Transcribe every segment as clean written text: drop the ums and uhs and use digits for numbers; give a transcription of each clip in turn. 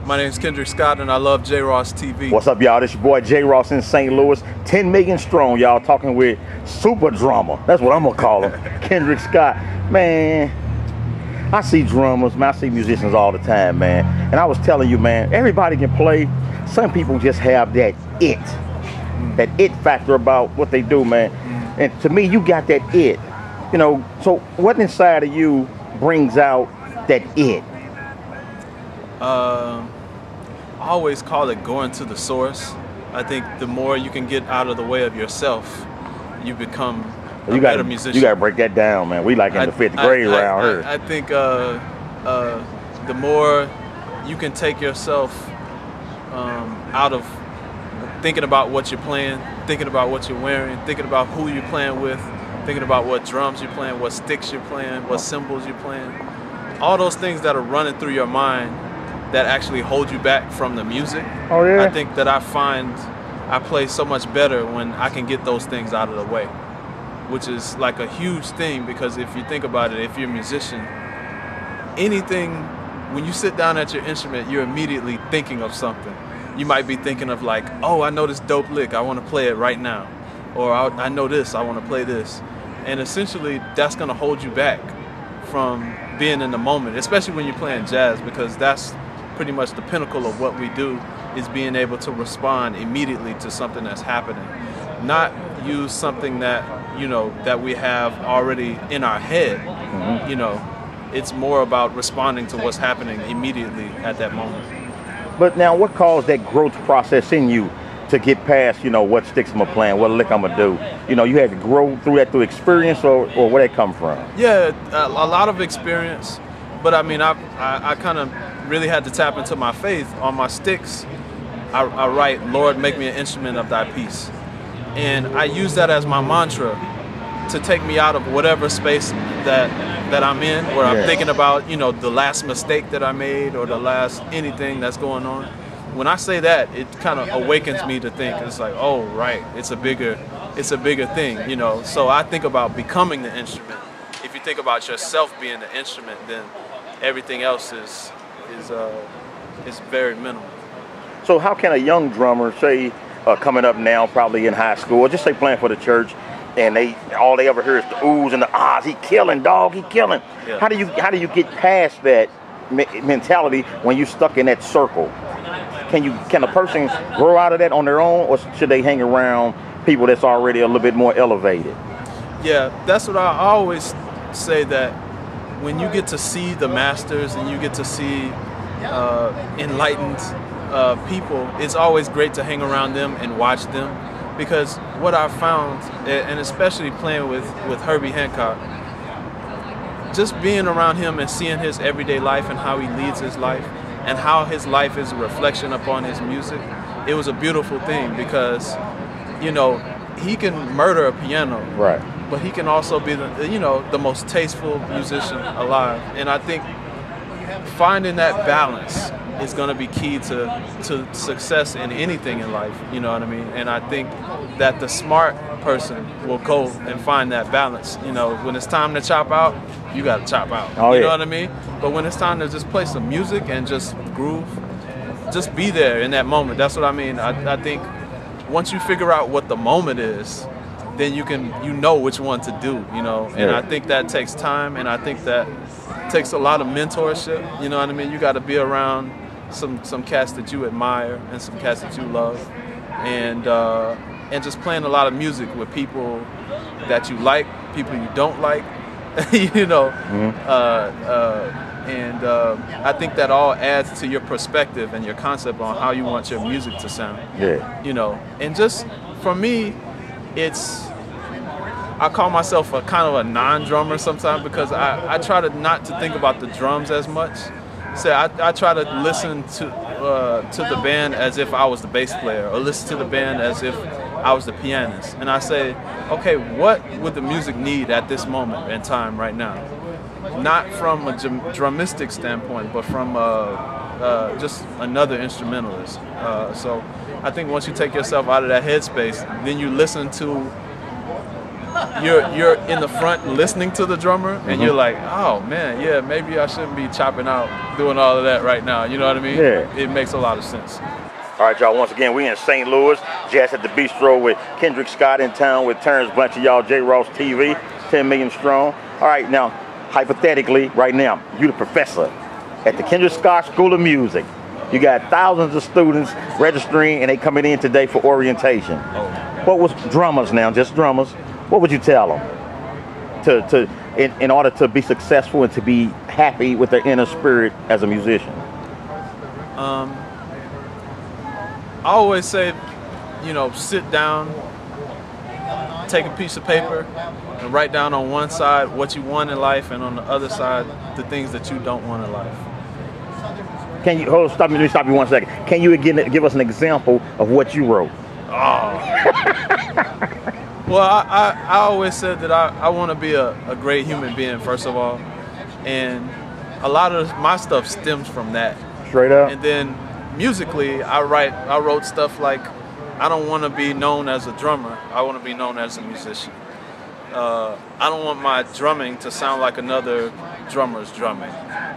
My name is Kendrick Scott, and I love J Ross TV. What's up, y'all? This your boy J Ross in St. Louis. 10 million strong, y'all. Talking with super drummer. That's what I'm gonna call him. Kendrick Scott. Man, I see drummers, man. I see musicians all the time, man. And I was telling you, man, everybody can play. Some people just have that it factor about what they do, man. And to me, you got that it. You know, so what inside of you brings out that it? I always call it going to the source. I think the more you can get out of the way of yourself, you become a better musician. You gotta break that down, man. We like in the fifth grade around here. I think the more you can take yourself out of thinking about what you're playing, thinking about what you're wearing, thinking about who you're playing with, thinking about what drums you're playing, what sticks you're playing, what cymbals you're playing, all those things that are running through your mind that actually hold you back from the music. Oh yeah. I think that I find I play so much better when I can get those things out of the way, which is like a huge thing, because if you think about it, if you're a musician, anything, when you sit down at your instrument, you're immediately thinking of something. You might be thinking of like, oh, I know this dope lick, I want to play it right now. Or I know this, I want to play this. And essentially, that's going to hold you back from being in the moment, especially when you're playing jazz, because that's pretty much the pinnacle of what we do, is being able to respond immediately to something that's happening. Not use something that, you know, that we have already in our head. Mm-hmm. You know, it's more about responding to what's happening immediately at that moment. But now, what caused that growth process in you to get past, you know, what sticks I'm gonna play, what lick I'm gonna do? You know, you had to grow through that through experience, or where that come from? Yeah, a lot of experience. But I mean, I kind of really had to tap into my faith. On my sticks, I write, Lord, make me an instrument of thy peace. And I use that as my mantra to take me out of whatever space that I'm in, where I'm thinking about, you know, the last mistake that I made or the last anything that's going on. When I say that, it kind of awakens me to think, it's like, oh, right, it's a bigger thing, you know. So I think about becoming the instrument. If you think about yourself being the instrument, then everything else is very minimal. So how can a young drummer, say, coming up now, probably in high school, or just say playing for the church, and all they ever hear is the oohs and the ahs, he killing, dog, he killing. Yeah. How do you get past that mentality when you're stuck in that circle? Can a person grow out of that on their own, or should they hang around people that's already a little bit more elevated? Yeah, that's what I always say, that when you get to see the masters and you get to see enlightened people, it's always great to hang around them and watch them. Because what I've found, and especially playing with Herbie Hancock, just being around him and seeing his everyday life and how he leads his life and how his life is a reflection upon his music, it was a beautiful thing, because, you know, he can murder a piano, right, but he can also be the most tasteful musician alive. And I think finding that balance is going to be key to success in anything in life, you know what I mean? And I think that the smart person will go and find that balance. You know, when it's time to chop out, you got to chop out. Oh, you know what I mean? But when it's time to just play some music and just groove, just be there in that moment. That's what I mean. I think once you figure out what the moment is, then you know which one to do, you know? And I think that takes time, and I think that takes a lot of mentorship, you know what I mean? You got to be around some cats that you admire and some cats that you love, and just playing a lot of music with people that you like, people you don't like, you know. I think that all adds to your perspective and your concept on how you want your music to sound. Yeah. You know, and just for me, I call myself a kind of a non-drummer sometimes, because I try not to think about the drums as much. So I try to listen to the band as if I was the bass player, or listen to the band as if I was the pianist. And I say, okay, what would the music need at this moment in time right now? Not from a drumistic standpoint, but from just another instrumentalist. So I think once you take yourself out of that headspace, then you listen to you're in the front listening to the drummer, and you're like, oh man, yeah, maybe I shouldn't be chopping out, doing all of that right now. You know what I mean? Yeah. It makes a lot of sense. All right, y'all, once again, we in St. Louis, Jazz at the Bistro with Kendrick Scott in town with Terrence Blanchard, y'all, J. Ross TV, 10 million strong. All right, now, hypothetically, right now, you the professor at the Kendrick Scott School of Music. You got thousands of students registering, and they coming in today for orientation. What was drummers now, just drummers, what would you tell them in order to be successful and to be happy with their inner spirit as a musician? I always say, you know, sit down, take a piece of paper, and write down on one side what you want in life, and on the other side, the things that you don't want in life. Can you, hold on, let me stop you 1 second. Can you again give us an example of what you wrote? Oh. Well, I always said that I want to be a great human being, first of all. And a lot of my stuff stems from that. Straight up. And then musically, I wrote stuff like, I don't want to be known as a drummer. I want to be known as a musician. I don't want my drumming to sound like another drummer's drumming.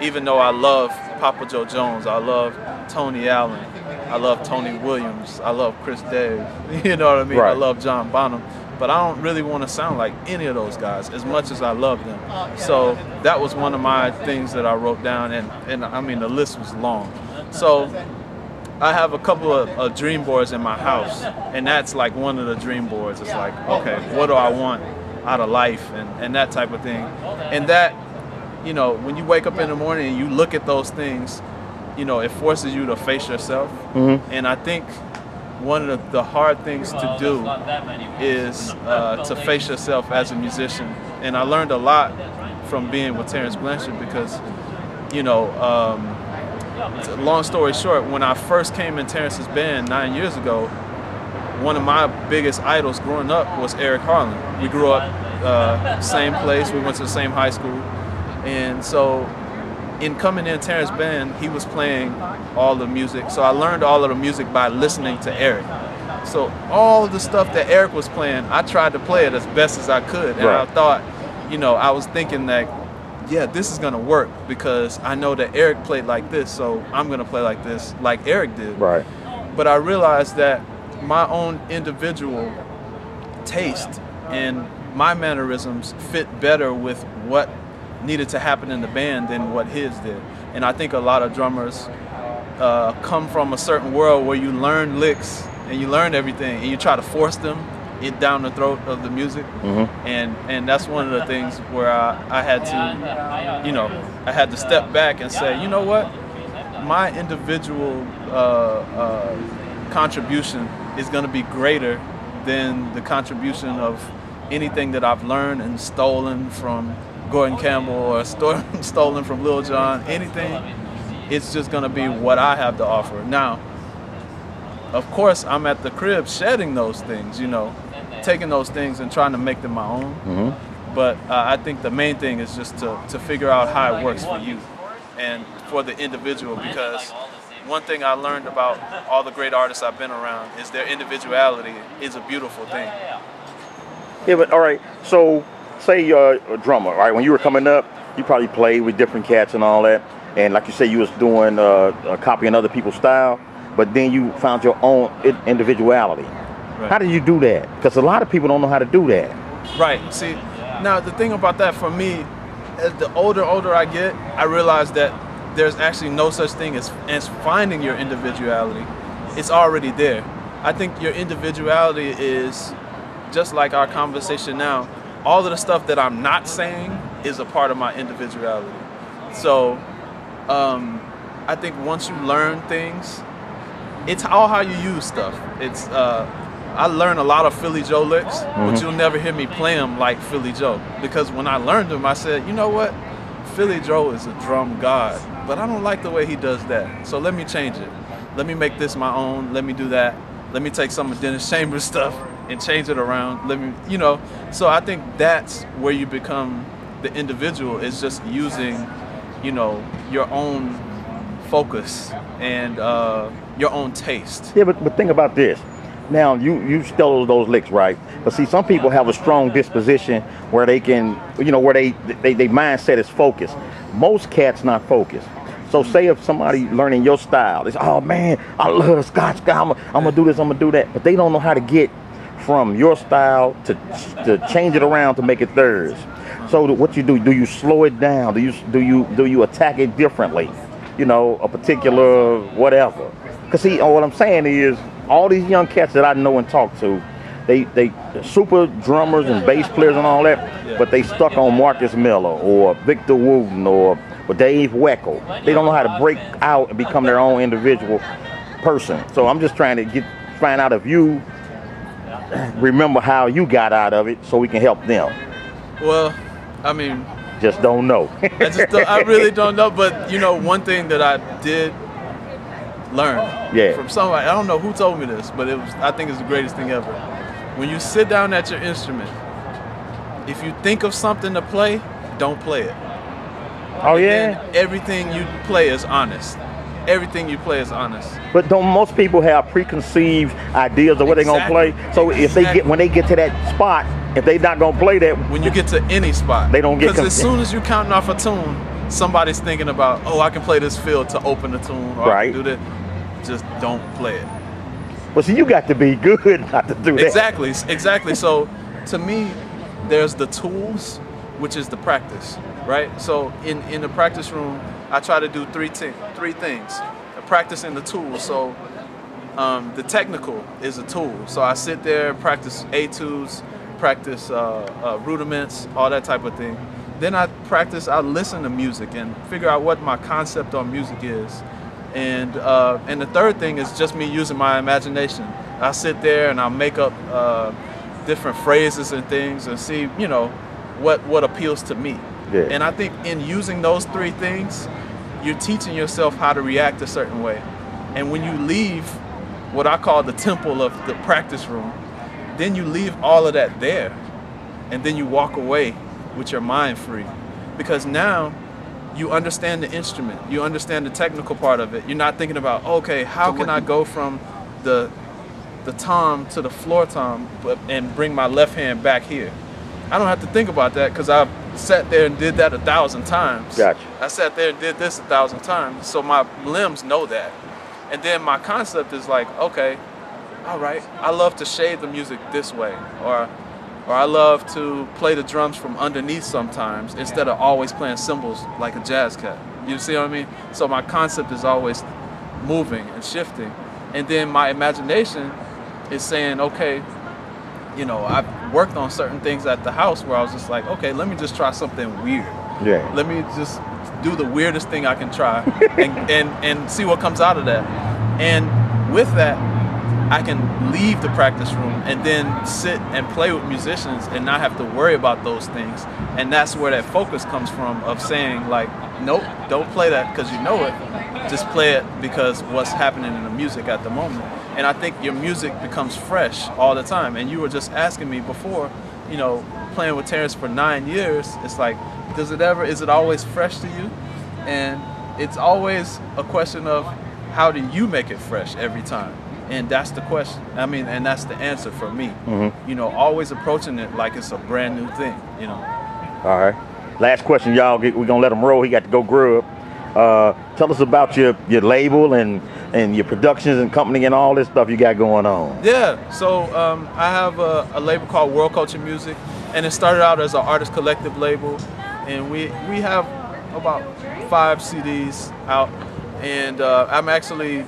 Even though I love Papa Joe Jones, I love Tony Allen, I love Tony Williams, I love Chris Dave, you know what I mean? Right. I love John Bonham. But I don't really want to sound like any of those guys as much as I love them. So that was one of my things that I wrote down, and I mean, the list was long. So I have a couple of dream boards in my house, and that's like one of the dream boards. It's like, okay, what do I want out of life, and that type of thing. And that, you know, when you wake up in the morning and you look at those things, you know, it forces you to face yourself. And I think one of the hard things to do is to face yourself as a musician. And I learned a lot from being with Terrence Blanchard because, you know, long story short, when I first came in Terrence's band 9 years ago, one of my biggest idols growing up was Eric Harlan. We grew up same place, we went to the same high school. And so in coming in Terrence's band, he was playing all the music. So I learned all of the music by listening to Eric. So all of the stuff that Eric was playing, I tried to play it as best as I could. And I thought, you know, I was thinking that, yeah, this is gonna work because I know that Eric played like this, so I'm gonna play like this, like Eric did. Right. But I realized that my own individual taste and my mannerisms fit better with what needed to happen in the band than what his did. And I think a lot of drummers come from a certain world where you learn licks and you learn everything and you try to force them down the throat of the music. And that's one of the things where I had to, you know, I had to step back and say, you know what, my individual contribution is going to be greater than the contribution of anything that I've learned and stolen from Gordon Campbell or stolen from Lil Jon, anything. It's just going to be what I have to offer. Now, of course, I'm at the crib shedding those things, you know, taking those things and trying to make them my own. But I think the main thing is just to figure out how it works for you and for the individual, because one thing I learned about all the great artists I've been around is their individuality is a beautiful thing. Yeah, but all right, so say you're a drummer, right? When you were coming up, you probably played with different cats and all that. And like you say, you was doing copying other people's style, but then you found your own individuality. Right. How did you do that? Because a lot of people don't know how to do that. Right. See, now the thing about that for me, as the older I get, I realize that there's actually no such thing as finding your individuality. It's already there. I think your individuality is just like our conversation now. All of the stuff that I'm not saying is a part of my individuality. So I think once you learn things, it's all how you use stuff. It's I learned a lot of Philly Joe licks, but you'll never hear me play them like Philly Joe, because when I learned them, I said, you know what? Philly Joe is a drum god, but I don't like the way he does that. So let me change it. Let me make this my own. Let me do that. Let me take some of Dennis Chambers stuff and change it around. Let me, you know. So I think that's where you become the individual, is just using, you know, your own focus and your own taste. Yeah, but think about this. now you stole those licks, right? But see, some people have a strong disposition where they can, where they mindset is focused. Most cats not focused. So say if somebody learning your style, it's, oh man, I love Scott. I'm gonna do this, I'm gonna do that, but they don't know how to get from your style to change it around to make it theirs. So what you do you slow it down? Do you attack it differently? A particular whatever. Cause see, what I'm saying is, all these young cats that I know and talk to, they super drummers and bass players and all that, but they stuck on Marcus Miller or Victor Wooten or Dave Weckl. They don't know how to break out and become their own individual person. So I'm just trying to find out if you remember how you got out of it, so we can help them. Well, I mean, just don't know. I really don't know. But one thing that I did learn from somebody, I don't know who told me this, but I think it's the greatest thing ever. When you sit down at your instrument, if you think of something to play, don't play it. Oh yeah. And everything you play is honest. Everything you play is honest. But don't most people have preconceived ideas of what they're gonna play? So if when they get to that spot, if they're not gonna play that, when you get to any spot, they don't get. Because as soon as you're counting off a tune, somebody's thinking about, oh, I can play this field to open the tune, or I can do that. Just don't play it. Well, see, you got to be good not to do that. Exactly. So to me, there's the tools, which is the practice, right? So in the practice room, I try to do three things. Practicing the tools. So the technical is a tool. So I sit there, practice etudes, practice rudiments, all that type of thing. Then I listen to music and figure out what my concept on music is. And the third thing is just me using my imagination. I sit there and I'll make up different phrases and things and see, what appeals to me. Yeah. And I think in using those three things, you're teaching yourself how to react a certain way. And when you leave what I call the temple of the practice room, then you leave all of that there. And then you walk away with your mind free. Because now you understand the instrument, you understand the technical part of it. You're not thinking about, okay, how can I go from the tom to the floor tom and bring my left hand back here? I don't have to think about that because I've sat there and did that 1,000 times. Gotcha. I sat there and did this 1,000 times, so my limbs know that. And then my concept is like, okay, all right, I love to shade the music this way, or I love to play the drums from underneath sometimes instead of always playing cymbals like a jazz cat. You see what I mean? So my concept is always moving and shifting. And then my imagination is saying, okay, I've worked on certain things at the house where I was just like, okay, let me just try something weird. Yeah. Let me just do the weirdest thing I can try and see what comes out of that. And with that, I can leave the practice room and then sit and play with musicians and not have to worry about those things. And that's where that focus comes from, of saying like, nope, don't play that because you know it. Just play it because what's happening in the music at the moment. And I think your music becomes fresh all the time. And you were just asking me before, playing with Terrence for 9 years, it's like, is it always fresh to you? And it's always a question of how do you make it fresh every time? And that's the question. I mean, and that's the answer for me. Mm-hmm. Always approaching it like it's a brand new thing, All right. Last question, y'all. We're going to let him roll. He got to go grub. Tell us about your label and your productions and company and all this stuff you got going on. Yeah. So I have a label called World Culture Music, and it started out as an artist collective label. And we have about 5 CDs out. And I'm actually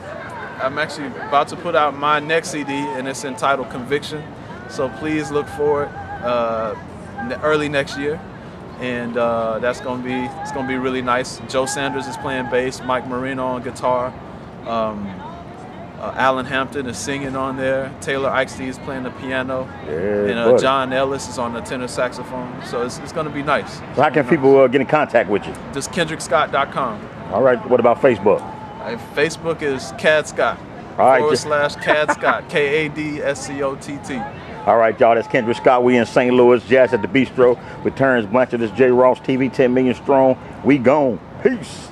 about to put out my next CD, and it's entitled Conviction. So please look for it early next year, and it's gonna be really nice. Joe Sanders is playing bass, Mike Marino on guitar, Alan Hampton is singing on there, Taylor Eichstein is playing the piano, and John Ellis is on the tenor saxophone. So it's gonna be nice. So how can people get in contact with you? Just KendrickScott.com. All right. What about Facebook? Facebook is Cad Scott. All right. / Cad Scott. KADSCOTT. All right, y'all. That's Kendrick Scott. We in St. Louis. Jazz at the Bistro with Terrence Blanchard. This J. Ross TV, 10 million strong. We gone. Peace.